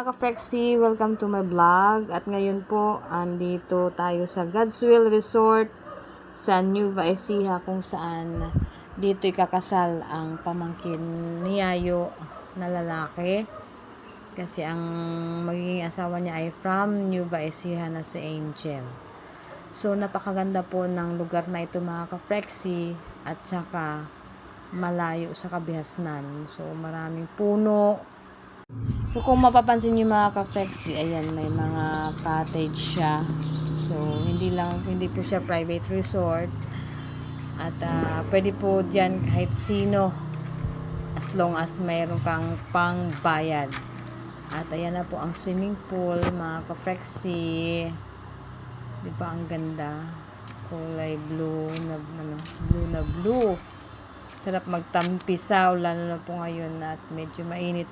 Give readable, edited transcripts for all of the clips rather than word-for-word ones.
Ka-Frexy, welcome to my vlog. At ngayon po, andito tayo sa God's Will Resort sa Nueva Ecija, kung saan dito ikakasal ang pamangkin ni Yayo na lalaki. Kasi ang magiging asawa niya ay from Nueva Ecija na si Angel. So, napakaganda po ng lugar na ito, mga Ka-Frexy, at saka malayo sa kabihasnan. So, maraming puno. So, kung mapapansin niyo, mga Ka-Frexy, ayan, may mga cottage siya. So, hindi po siya private resort. At pwede po dyan kahit sino, as long as mayroon kang pangbayad. At ayan na po ang swimming pool, mga Ka-Frexy. Di ba ang ganda? Kulay blue na blue. Sarap magtampisaw, lalo na po ngayon at medyo mainit.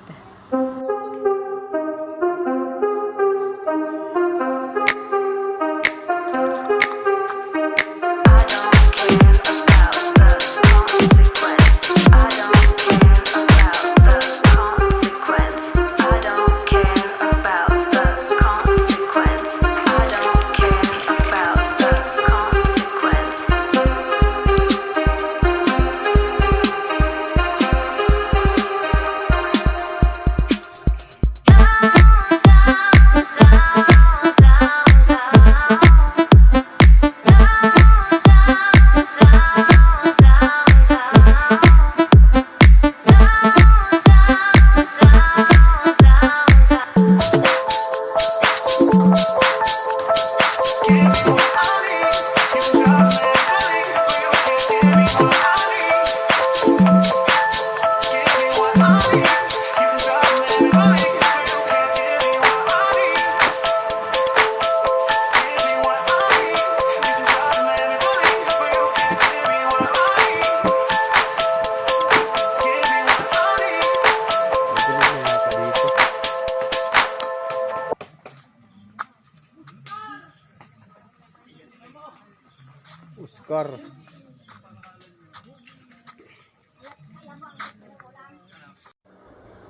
Oscar.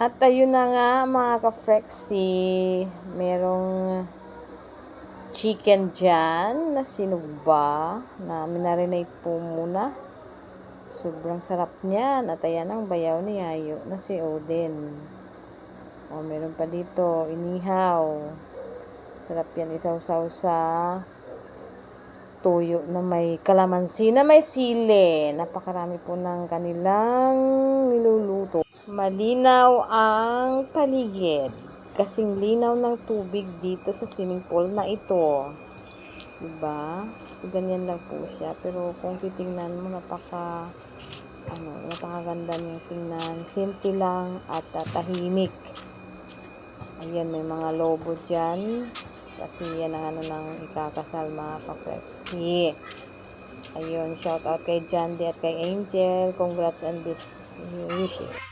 At ayun na nga, mga Ka-Frexy, merong chicken dyan na sinugba na minarinate po muna. Sobrang sarap niyan. At ayan ang bayaw ni Yayo na si Odin. O, meron pa dito, inihaw. Sarap yan, isaw-saw sa tuyo na may kalamansi na may sili. Napakarami po ng kanilang niluluto. Malinaw ang paligid. Kasing linaw ng tubig dito sa swimming pool na ito. Diba? So, ganyan lang po siya. Pero kung titingnan mo, napakaganda niyang tingnan. Simple lang at tahimik. Ayan, may mga lobo dyan. Kasi yan ang ng ikakasal, mga Ka-Frexy. Ayun, shout out kay Jandy at kay Angel. Congrats and best wishes.